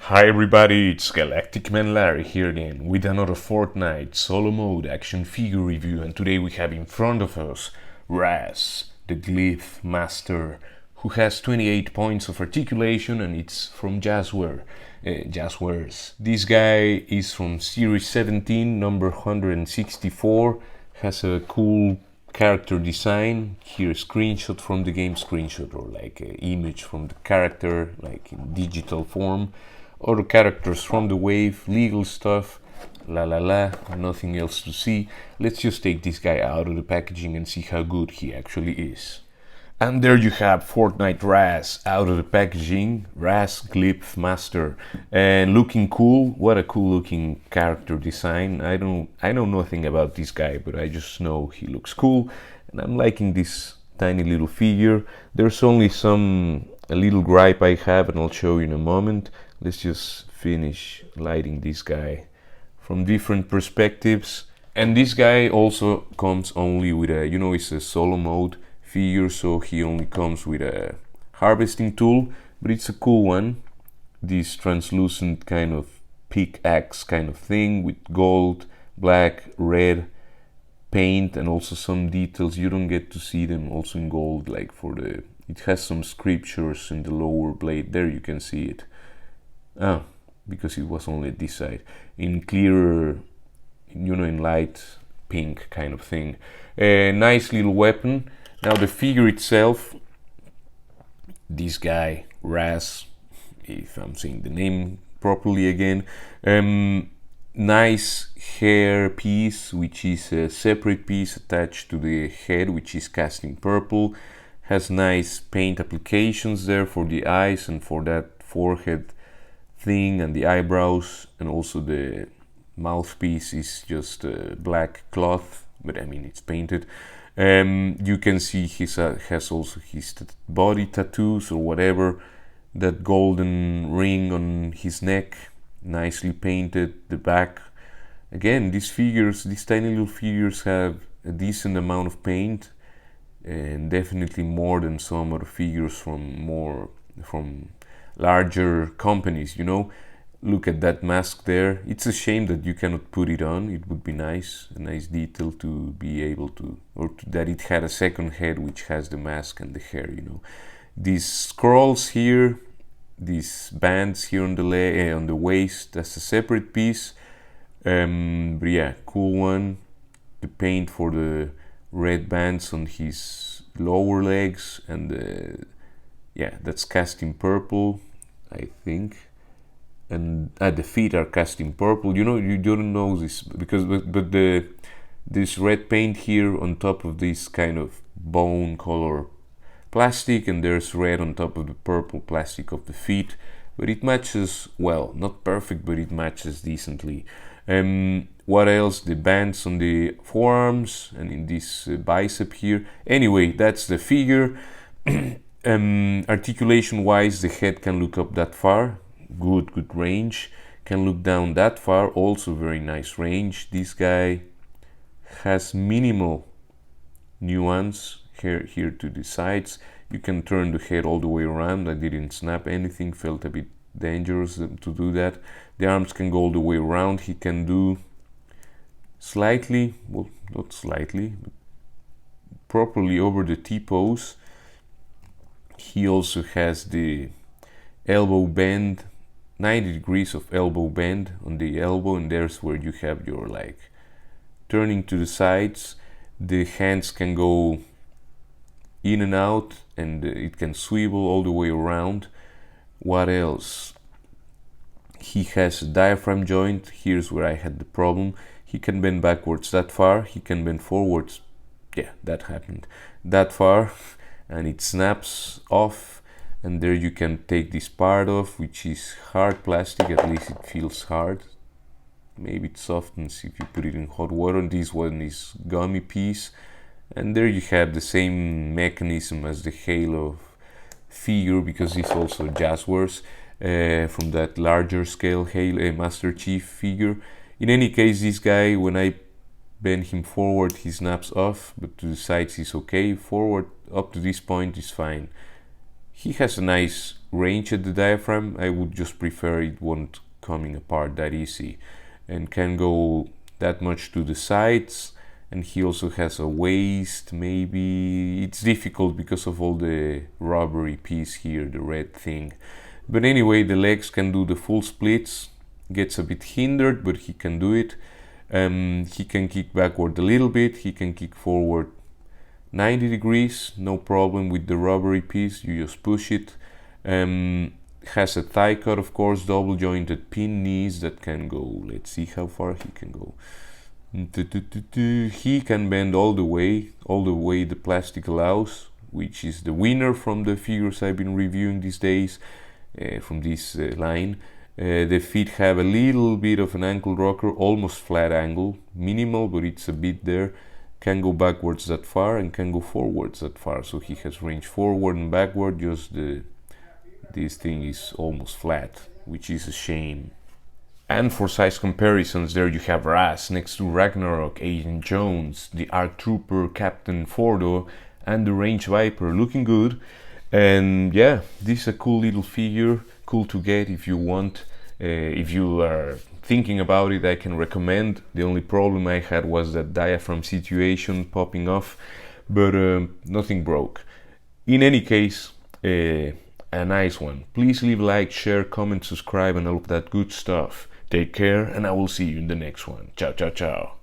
Hi everybody, it's Galactic Man Larry here again with another Fortnite solo mode action figure review, and today we have in front of us Raz, the Gliph master, who has 28 points of articulation, and it's from Jazwares. This guy is from Series 17, number 164, has a cool character design. Here a screenshot from the game, screenshot or like an image from the character, like in digital form. Other characters from the wave, legal stuff, nothing else to see. Let's just take this guy out of the packaging and see how good he actually is. And there you have Fortnite Raz out of the packaging, Raz Gliph Master, and looking cool. What a cool looking character design. I know nothing about this guy, but I just know he looks cool, and I'm liking this tiny little figure. There's only a little gripe I have, and I'll show you in a moment. Let's just finish lighting this guy from different perspectives. And this guy also comes only with a, it's a solo mode figure, so he only comes with a harvesting tool, but it's a cool one. This translucent kind of pickaxe kind of thing with gold, black, red paint, and also some details. You don't get to see them also in gold, like it has some scriptures in the lower blade. There you can see it. Because it was only this side. In clearer, in light pink kind of thing. A nice little weapon. Now the figure itself, this guy, Raz, if I'm saying the name properly again, nice hair piece, which is a separate piece attached to the head, which is cast in purple. Has nice paint applications there for the eyes and for that forehead thing and the eyebrows, and also the mouthpiece is just black cloth, but I mean it's painted. You can see he has also his body tattoos or whatever, that golden ring on his neck, nicely painted. The back, again, these tiny little figures have a decent amount of paint, and definitely more than some other figures from larger companies. Look at that mask there. It's a shame that you cannot put it on. It would be a nice detail to be able to, that it had a second head which has the mask and the hair. These scrolls here, these bands here on the on the waist, that's a separate piece. But yeah, cool one. The paint for the red bands on his lower legs, and that's cast in purple, I think. And the feet are cast in purple. You don't know this because but this red paint here on top of this kind of bone color plastic, and there's red on top of the purple plastic of the feet, but it matches well, not perfect, but it matches decently. What else? The bands on the forearms and in this bicep here. Anyway, that's the figure. Articulation wise, the head can look up that far, good range. Can look down that far, also very nice range. This guy has minimal nuance here to the sides. You can turn the head all the way around. I didn't snap anything, felt a bit dangerous to do that. The arms can go all the way around. He can do slightly, well, not slightly, but properly over the T-pose. He also has the elbow bend, 90 degrees of elbow bend on the elbow, and there's where you have your turning to the sides. The hands can go in and out, and it can swivel all the way around. What else? He has a diaphragm joint. Here's where I had the problem. He can bend backwards that far. He can bend forwards. Yeah, that happened. That far. And it snaps off, and there you can take this part off, which is hard plastic. At least it feels hard. Maybe it softens if you put it in hot water. And this one is gummy piece, and there you have the same mechanism as the Halo figure, because it's also Jazwares from that larger scale Halo Master Chief figure. In any case, this guy, when I bend him forward, he snaps off, but to the sides is okay. Forward up to this point is fine. He has a nice range at the diaphragm. I would just prefer it won't coming apart that easy, and can go that much to the sides. And he also has a waist. Maybe it's difficult because of all the rubbery piece here, the red thing. But anyway, the legs can do the full splits. Gets a bit hindered, but he can do it. He can kick backward a little bit. He can kick forward 90 degrees, no problem with the rubbery piece. You just push it. Has a thigh cut, of course, double jointed pin knees that can go. Let's see how far he can go. He can bend all the way the plastic allows, which is the winner from the figures I've been reviewing these days, from this line. The feet have a little bit of an ankle rocker, almost flat angle, minimal, but it's a bit there. Can go backwards that far and can go forwards that far, so he has range forward and backward. Just this thing is almost flat, which is a shame. And for size comparisons, there you have Raz next to Ragnarok, Agent Jones, the ARC Trooper, Captain Fordo, and the Range Viper, looking good. And yeah, this is a cool little figure, cool to get if you want. If you are thinking about it, I can recommend. The only problem I had was that diaphragm situation popping off, but nothing broke. In any case, a nice one. Please leave a like, share, comment, subscribe, and all of that good stuff. Take care, and I will see you in the next one. Ciao, ciao, ciao.